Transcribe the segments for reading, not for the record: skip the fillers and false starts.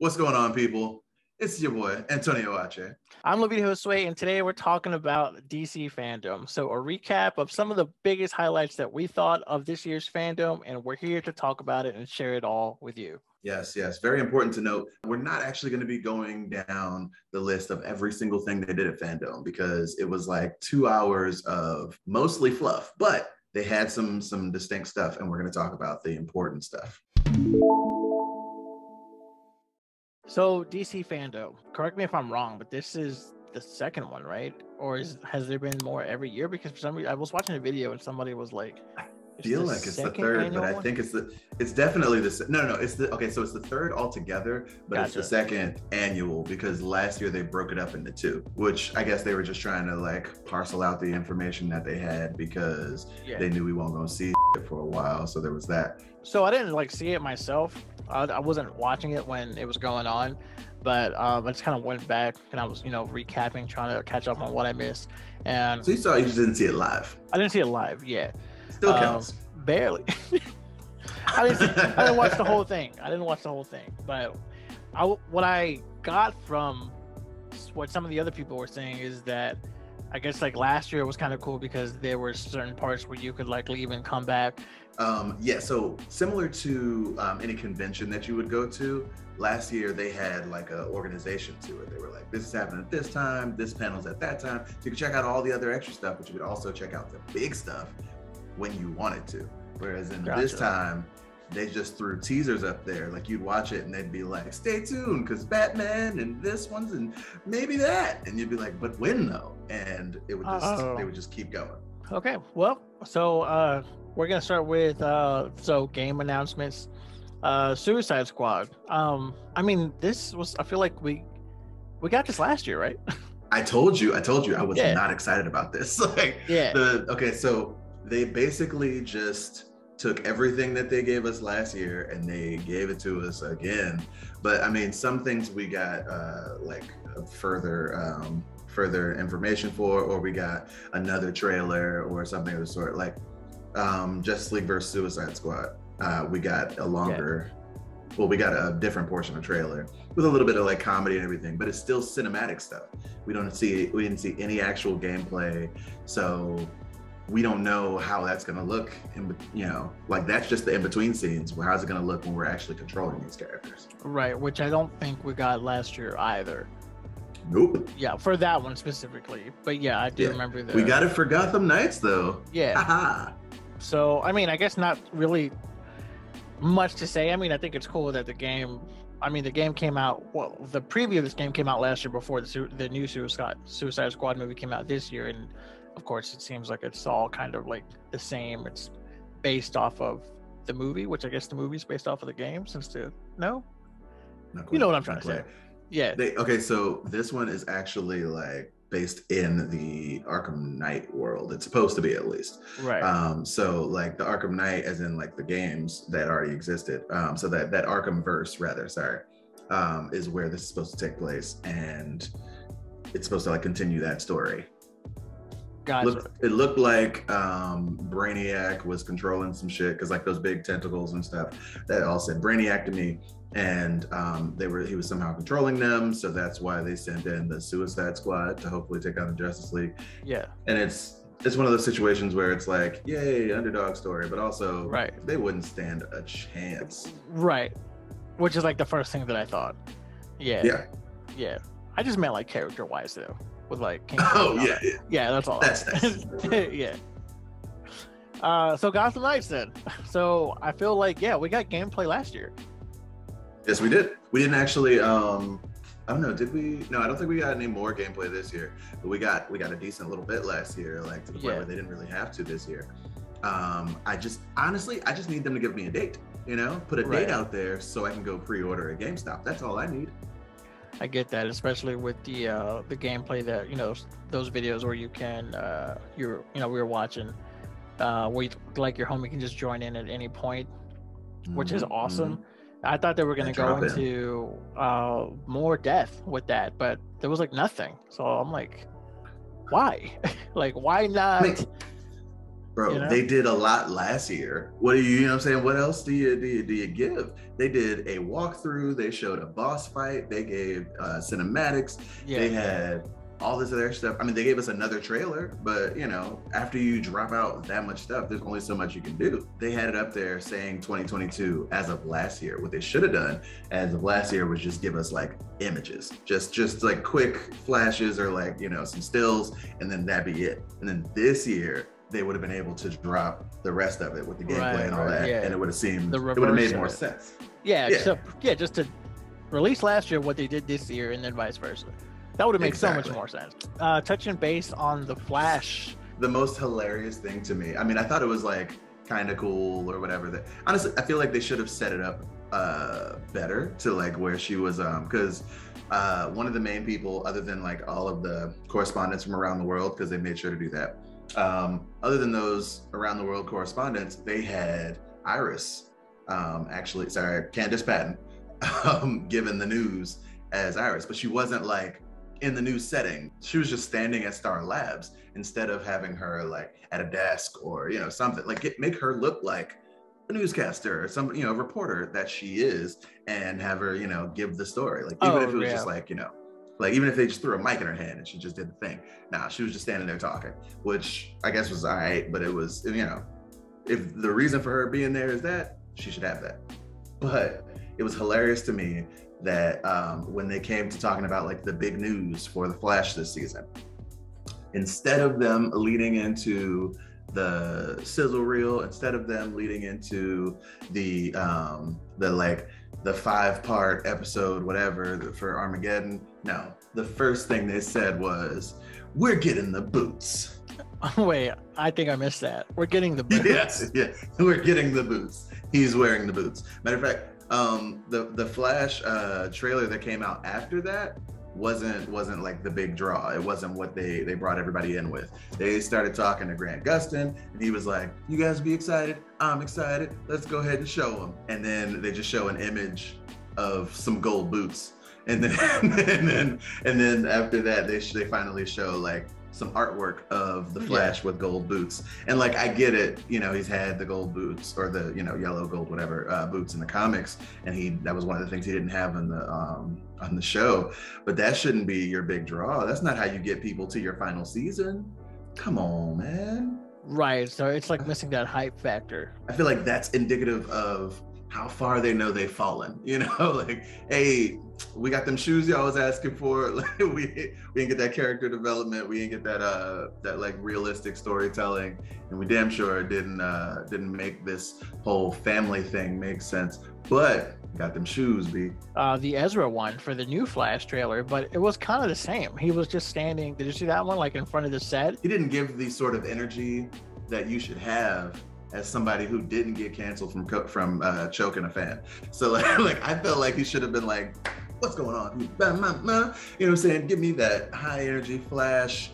What's going on, people? It's your boy, Antonio Ache. I'm Levita Josue, and today we're talking about DC fandom. So a recap of some of the biggest highlights that we thought of this year's fandom, and we're here to talk about it and share it all with you. Yes. Very important to note, we're not actually going to be going down the list of every single thing they did at Fandome because it was like 2 hours of mostly fluff, but they had some distinct stuff, and we're going to talk about the important stuff. So DC fandom, correct me if I'm wrong, but this is the second one, right? Or has there been more every year? Because for some reason, I was watching a video and somebody was like, I feel like it's the third, but I think it's definitely the no. It's so it's the third altogether, but It's the second annual because last year they broke it up into two, which I guess they were just trying to like parcel out the information that they had because they knew we weren't going to see it for a while. So there was that. So I didn't like see it myself. I wasn't watching it when it was going on, but I just kind of went back and I was, recapping, trying to catch up on what I missed. And so you just didn't see it live. I didn't see it live. Yeah. Still counts. Barely. I didn't watch the whole thing. But what I got from what some of the other people were saying is that I guess like last year was kind of cool because there were certain parts where you could like leave and come back. So similar to any convention that you would go to, last year they had like an organization to it. They were like, this is happening at this time, this panel's at that time. So you could check out all the other extra stuff, but you could also check out the big stuff when you wanted to. Whereas in this time, they just threw teasers up there. Like you'd watch it and they'd be like, stay tuned, because Batman and this one's and maybe that. And you'd be like, but when though? And it would just they would just keep going. Okay, well, so we're gonna start with game announcements. Suicide Squad. I mean, I feel like we got this last year, right? I told you I was not excited about this. So they basically just took everything that they gave us last year and they gave it to us again. But I mean, some things we got further information for, or we got another trailer or something of the sort, like Justice League versus Suicide Squad. We got we got a different portion of trailer with a little bit of like comedy and everything, but it's still cinematic stuff. We didn't see any actual gameplay, so we don't know how that's going to look. Like that's just the in-between scenes. How's it going to look when we're actually controlling these characters? Right, which I don't think we got last year either. Nope. Yeah, for that one specifically. But yeah, I do remember that. We got it for Gotham Knights though. Yeah. Aha. So, I mean, I guess not really much to say. I mean, I think it's cool that the game came out, the preview of this game came out last year before the new Suicide Squad movie came out this year. And of course, it seems like it's all kind of like the same. It's based off of the movie, which I guess the movie's based off of the game you know what I'm trying to say. Yeah. So this one is actually like based in the Arkham Knight world. It's supposed to be, at least. Right. So like the Arkham Knight, as in like the games that already existed. So that ARROWVERSE rather, is where this is supposed to take place, and it's supposed to like continue that story. Gotcha. It looked like Brainiac was controlling some shit, because like those big tentacles and stuff, that all said Brainiac to me, and he was somehow controlling them, so that's why they sent in the Suicide Squad to hopefully take on the Justice League. Yeah. And it's one of those situations where it's like, yay, underdog story, but also they wouldn't stand a chance. Right. Which is like the first thing that I thought. Yeah. I just meant like character wise though. With like King yeah, that's all. That's nice. Yeah. So Gotham Knights then. So I feel like we got gameplay last year. Yes, we did. We didn't actually. I don't know. Did we? No, I don't think we got any more gameplay this year. But we got a decent little bit last year, like to the point where they didn't really have to this year. I just need them to give me a date. Put a date out there so I can go pre-order at GameStop. That's all I need. I get that, especially with the gameplay that those videos where you can we were watching where like your homie can just join in at any point, which is awesome. I thought they were going to go into more depth with that, but there was like nothing. So I'm like, why? Like, why not? Bro, they did a lot last year. What do you know what I'm saying? What else do you give? They did a walkthrough. They showed a boss fight. They gave cinematics. Yeah. They had all this other stuff. I mean, they gave us another trailer, but you know, after you drop out that much stuff, there's only so much you can do. They had it up there saying 2022 as of last year. What they should have done as of last year was just give us like images, just like quick flashes or like, you know, some stills, and then that'd be it. And then this year, they would have been able to drop the rest of it with the gameplay and all that, and it would have seemed, it would have made more sense. Yeah, so, just to release last year what they did this year, and then vice versa. That would have made so much more sense. Touching base on the Flash. The most hilarious thing to me, I mean, I thought it was like kind of cool or whatever. That honestly, I feel like they should have set it up better to like where she was, because one of the main people, other than like all of the correspondents from around the world, because they made sure to do that. Other than those around the world correspondents, they had Candace Patton, given the news as Iris, but she wasn't like in the news setting. She was just standing at Star Labs instead of having her like at a desk or, you know, something like make her look like a newscaster or some, you know, reporter that she is, and have her, you know, give the story. Like even if it was just like, you know, like even if they just threw a mic in her hand and she just did the thing. Nah, she was just standing there talking, which I guess was all right, but it was, you know, if the reason for her being there is that, she should have that. But it was hilarious to me that when they came to talking about like the big news for the Flash this season, instead of them leading into the sizzle reel, instead of them leading into the 5-part episode, whatever, for Armageddon, no, the first thing they said was, "We're getting the boots." Wait, I think I missed that. We're getting the boots. Yes, yeah, we're getting the boots. He's wearing the boots. Matter of fact, the Flash trailer that came out after that wasn't like the big draw. It wasn't what they brought everybody in with. They started talking to Grant Gustin, and he was like, "You guys be excited. I'm excited. Let's go ahead and show them." And then they just show an image of some gold boots, and then and then after that they finally show like some artwork of the Flash with gold boots. And like, I get it, you know, he's had the gold boots or the, you know, yellow, gold, whatever, boots in the comics. And that was one of the things he didn't have on the show, but that shouldn't be your big draw. That's not how you get people to your final season. Come on, man. Right, so it's like missing that hype factor. I feel like that's indicative of how far they know they've fallen, you know, like, hey, we got them shoes y'all was asking for. Like, we didn't get that character development. We didn't get that like realistic storytelling, and we damn sure didn't make this whole family thing make sense. But got them shoes, B. The Ezra one for the new Flash trailer, but it was kind of the same. He was just standing. Did you see that one? Like in front of the set. He didn't give the sort of energy that you should have as somebody who didn't get canceled from choking a fan. So like I felt like he should have been like, "What's going on?" You know what I'm saying? Give me that high energy Flash,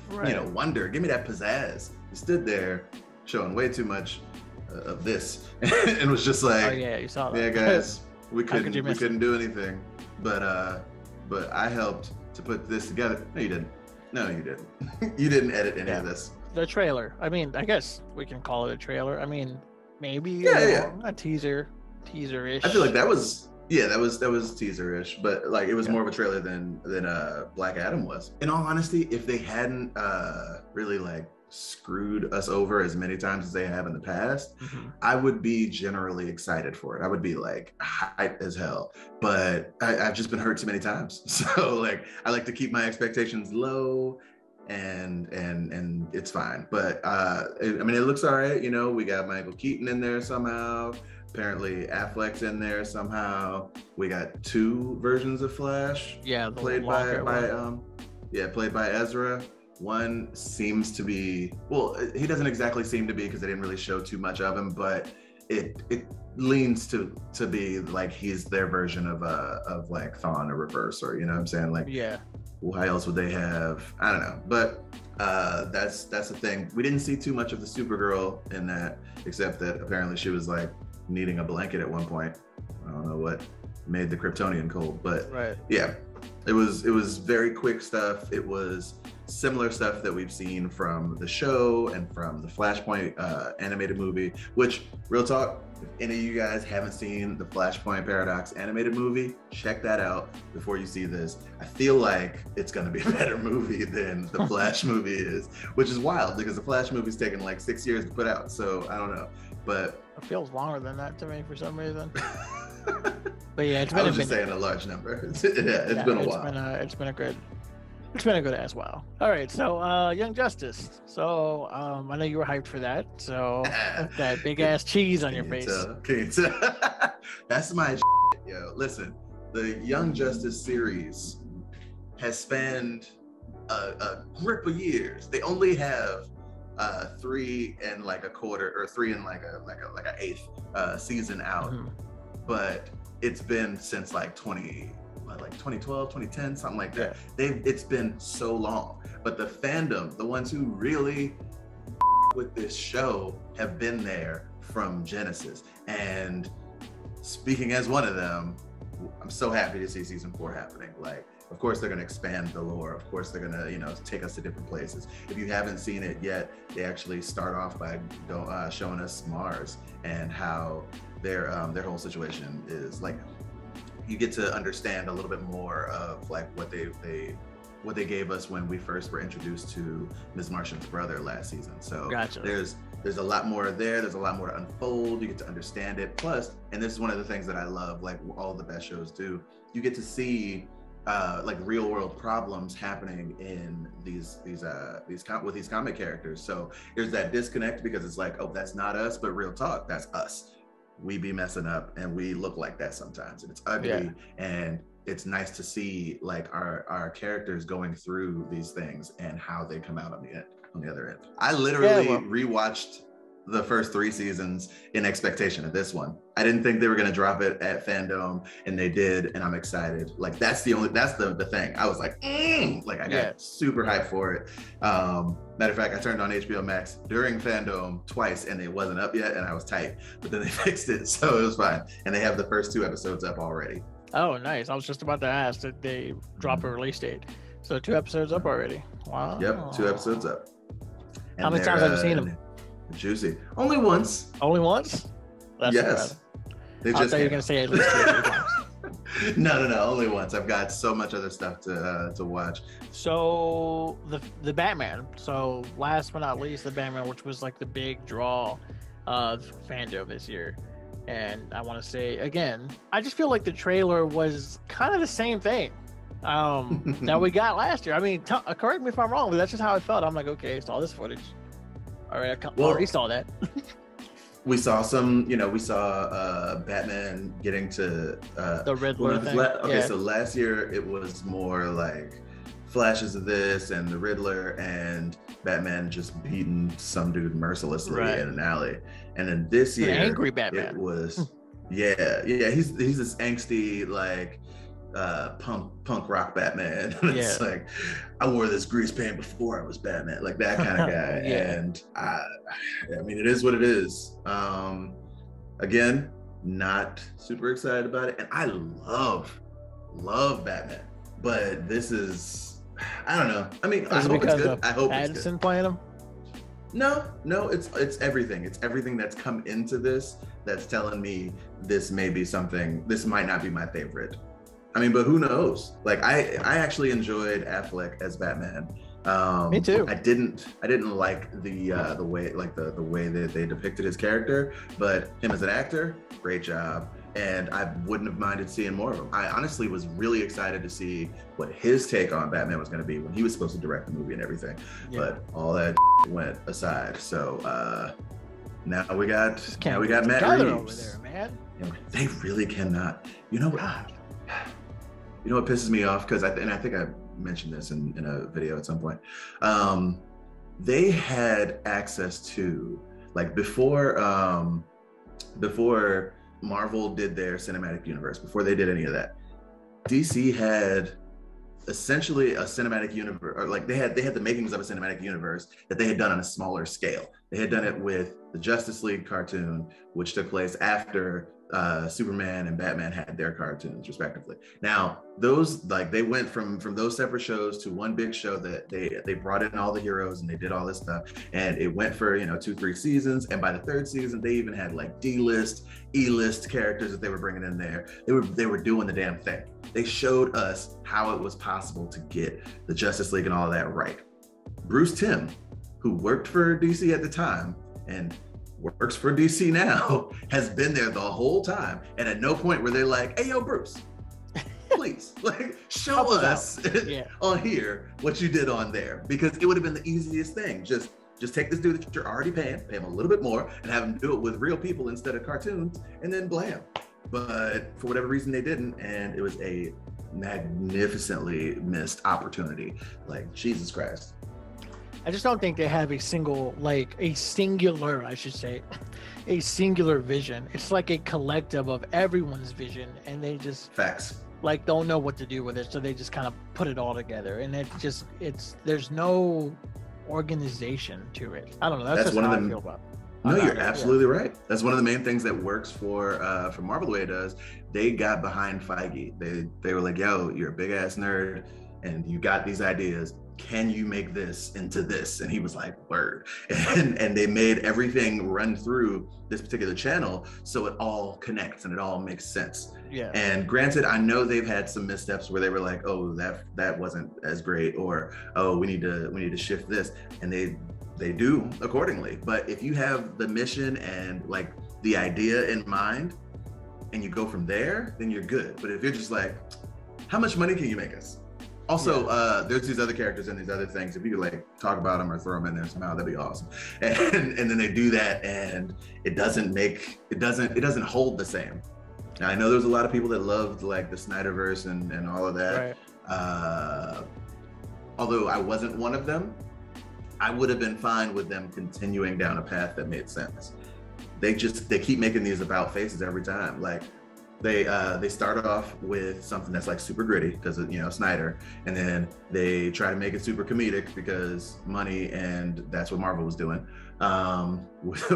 right. You know, wonder. Give me that pizzazz. He stood there showing way too much of this, and was just like, "Oh yeah, you saw that." Yeah, guys, we couldn't do anything, but I helped to put this together. No, you didn't. No, you didn't. You didn't edit any of this. The trailer. I mean, I guess we can call it a trailer. I mean, maybe a teaser-ish. I feel like that was teaser-ish, but like it was more of a trailer than Black Adam was. In all honesty, if they hadn't really like screwed us over as many times as they have in the past, I would be generally excited for it. I would be like hyped as hell, but I've just been hurt too many times. So like, I like to keep my expectations low, and it's fine. But I mean, it looks all right. You know, we got Michael Keaton in there somehow. Apparently Affleck's in there somehow. We got 2 versions of Flash. Yeah, played by Ezra. One seems to be, well, he doesn't exactly seem to be, because they didn't really show too much of him, but it leans to be like he's their version of like Thawne or Reverse, or, you know what I'm saying? Like, yeah. Why else would they have? I don't know. But that's the thing. We didn't see too much of the Supergirl in that, except that apparently she was like needing a blanket at one point. I don't know what made the Kryptonian cold, but right. Yeah, it was very quick stuff. It was similar stuff that we've seen from the show and from the Flashpoint animated movie, which, real talk, if any of you guys haven't seen the Flashpoint Paradox animated movie, check that out before you see this. I feel like it's going to be a better movie than the Flash movie is, which is wild because the Flash movie's taken like 6 years to put out. So I don't know, but it feels longer than that to me for some reason. But yeah, it's been. I was just saying a large number. It's been a while. It's been a good ass while. All right, so Young Justice. So I know you were hyped for that. So that big ass cheese on your face. Can you tell? That's my shit, yo. Listen, the Young Justice series has spanned a grip of years. They only have 3 and like a quarter, or 3 and like an eighth season out, but it's been since like 2012, 2010, something like that. It's been so long, but the fandom, the ones who really with this show, have been there from Genesis. And speaking as one of them, I'm so happy to see season 4 happening. Like, of course they're gonna expand the lore. Of course they're gonna, take us to different places. If you haven't seen it yet, they actually start off by showing us Mars and how their whole situation is like. You get to understand a little bit more of like what they gave us when we first were introduced to Ms. Martian's brother last season. So gotcha. There's a lot more there. There's a lot more to unfold. You get to understand it. Plus, and this is one of the things that I love, like all the best shows do, you get to see like real world problems happening in these comic characters. So there's that disconnect because it's like, oh, that's not us, but real talk, that's us. We be messing up and we look like that sometimes, and it's ugly. And it's nice to see like our characters going through these things and how they come out on the other end. I literally rewatched the first 3 seasons in expectation of this one. I didn't think they were gonna drop it at Fandome, and they did, and I'm excited. Like that's the thing. I was like, I got super hyped for it. Matter of fact, I turned on HBO Max during Fandome twice, and it wasn't up yet, and I was tight. But then they fixed it, so it was fine. And they have the first 2 episodes up already. Oh, nice. I was just about to ask that they drop a release date. So 2 episodes up already. Wow. Yep, 2 episodes up. And how many times have you seen them? Juicy. Only once. Only once? That's yes. I thought you were gonna say at least 2 or 3 times. No, only once. I've got so much other stuff to watch. So the Batman. So last but not least, the Batman, which was like the big draw of Fandome this year. And I want to say again, I just feel like the trailer was kind of the same thing that we got last year. I mean, correct me if I'm wrong, but that's just how I felt. I'm like, okay, saw this footage. All right, I already saw that. We saw some, we saw Batman getting to the Riddler thing. So last year it was more like flashes of this and the Riddler and Batman just beating some dude mercilessly in an alley. And then this year, angry Batman. It was, he's this angsty like punk rock Batman. It's like, I wore this grease paint before I was Batman, like that kind of guy. And I mean, it is what it is. Again, not super excited about it, and I love Batman, but this is, I don't know. I mean, I hope it's good. I hope it's good. Playing him? No, it's everything. It's everything that's come into this that's telling me this may be something. This might not be my favorite. I mean, but who knows? Like, I actually enjoyed Affleck as Batman. Me too. I didn't like the way, like the way that they depicted his character, but him as an actor, great job. And I wouldn't have minded seeing more of him. I honestly was really excited to see what his take on Batman was going to be when he was supposed to direct the movie and everything. But all that went aside. So now we got Matt Reeves over there, man. They really cannot. You know what? You know what pisses me off? Because I think I mentioned this in a video at some point. They had access to, like, before Marvel did their cinematic universe, before they did any of that, DC had essentially a cinematic universe, or like they had the makings of a cinematic universe that they had done on a smaller scale. They had done it with the Justice League cartoon, which took place after Superman and Batman had their cartoons respectively. Now, those, like, they went from those separate shows to one big show that they brought in all the heroes and they did all this stuff, and it went for 2-3 seasons, and by the 3rd season they even had like D-list, E-list characters that they were bringing in there. They were doing the damn thing. They showed us how it was possible to get the Justice League and all of that right. Bruce Timm, who worked for DC at the time and works for DC now, has been there the whole time, and at no point were they like, hey, yo, Bruce, please, like, show us on here what you did on there, because it would have been the easiest thing. Just take this dude that you're already pay him a little bit more, and have him do it with real people instead of cartoons, and then blam. But for whatever reason they didn't, and it was a magnificently missed opportunity. Like, Jesus Christ. I just don't think they have a singular vision. It's like a collective of everyone's vision, and they just facts. Like, don't know what to do with it, so they just kind of put it all together, and there's no organization to it. I don't know. That's just one how of I them. feel about it. No, you're absolutely right. That's one of the main things that works for Marvel the way it does. They got behind Feige. They were like, yo, you're a big ass nerd, and you got these ideas. Can you make this into this? And he was like, word. And they made everything run through this particular channel, so it all connects and it all makes sense. Yeah. And granted, I know they've had some missteps where they were like, oh, that wasn't as great, or oh, we need to shift this, and they do accordingly. But if you have the mission and like the idea in mind, and you go from there, then you're good. But if you're just like, how much money can you make us? Also, there's these other characters and these other things. If you could like talk about them or throw them in there somehow, that'd be awesome. And then they do that, and it doesn't hold the same. Now, I know there's a lot of people that loved like the Snyderverse and all of that. Right. Although I wasn't one of them, I would have been fine with them continuing down a path that made sense. They keep making these about faces every time. Like, they start off with something that's like super gritty because of Snyder, and then they try to make it super comedic because money, and that's what Marvel was doing,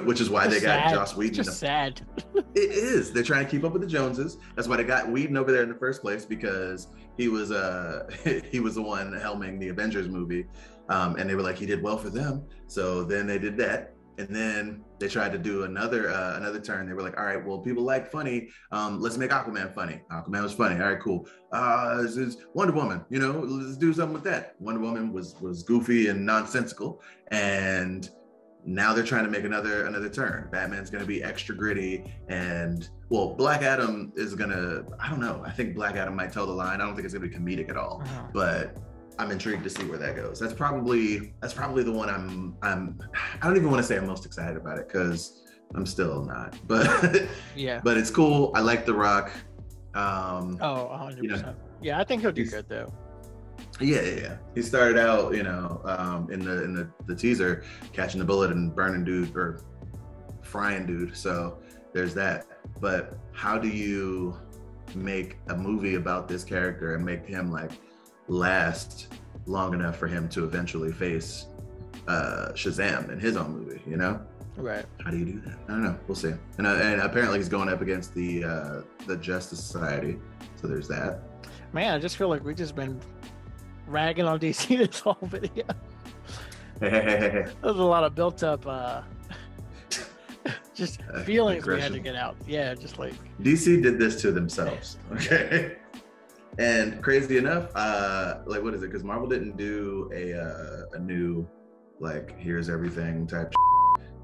which is why they got Joss Whedon. It's just sad. It is. They're trying to keep up with the Joneses. That's why they got Whedon over there in the first place, because he was the one helming the Avengers movie, and they were like, he did well for them, so then they did that. And then they tried to do another turn. They were like, all right, well, people like funny. Let's make Aquaman funny. Aquaman was funny. All right, cool. This is Wonder Woman. Let's do something with that. Wonder Woman was goofy and nonsensical. And now they're trying to make another turn. Batman's going to be extra gritty. And, well, Black Adam is going to, I don't know. I think Black Adam might toe the line. I don't think it's going to be comedic at all. Uh-huh. But I'm intrigued to see where that goes. That's probably the one I don't even want to say I'm most excited about it, because I'm still not. But yeah. But it's cool. I like The Rock. 100%. Yeah, I think he'll do good though. Yeah. He started out, in the teaser, catching the bullet and burning dude or frying dude. So there's that. But how do you make a movie about this character and make him like last long enough for him to eventually face Shazam in his own movie, Right. How do you do that? I don't know. We'll see. And apparently he's going up against the Justice Society. So there's that. Man, I just feel like we've just been ragging on DC this whole video. Hey. There's a lot of built up just feelings aggression. We had to get out. Yeah, just like DC did this to themselves. Okay. And crazy enough, like, what is it? Because Marvel didn't do a new, like, here's everything type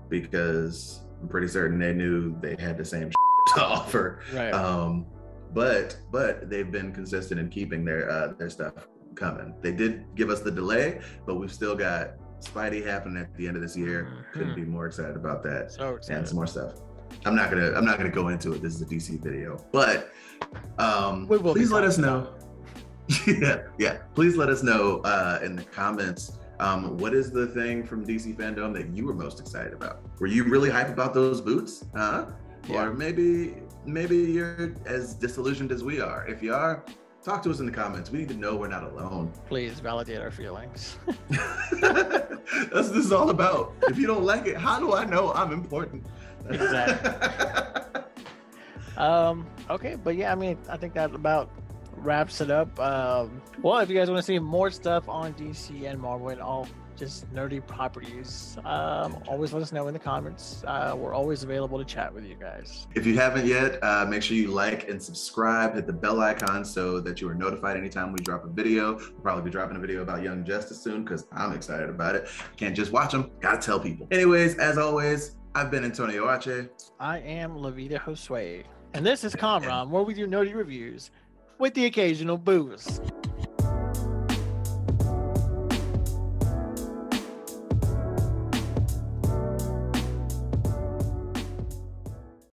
because I'm pretty certain they knew they had the same to offer. Right. But they've been consistent in keeping their stuff coming. They did give us the delay, but we've still got Spidey happening at the end of this year. Mm-hmm. Couldn't be more excited about that. So excited. And some more stuff. I'm not gonna go into it. This is a DC video, but please let us know. yeah. Please let us know in the comments. What is the thing from DC Fandome that you were most excited about? Were you really hyped about those boots? Yeah. Or maybe you're as disillusioned as we are. If you are, talk to us in the comments. We need to know we're not alone. Please validate our feelings. That's what this is all about. If you don't like it, how do I know I'm important? Exactly. Okay, but yeah, I mean, I think that about wraps it up. Well, if you guys want to see more stuff on DC and Marvel and all just nerdy properties, always let us know in the comments. We're always available to chat with you guys. If you haven't yet, make sure you like and subscribe, hit the bell icon so that you are notified anytime we drop a video. We'll probably be dropping a video about Young Justice soon because I'm excited about it. Can't just watch them, gotta tell people. Anyways, as always, I've been Antonio Ache. I am Lavita Josue. And this is Comrom, where we do nerdy reviews with the occasional booze.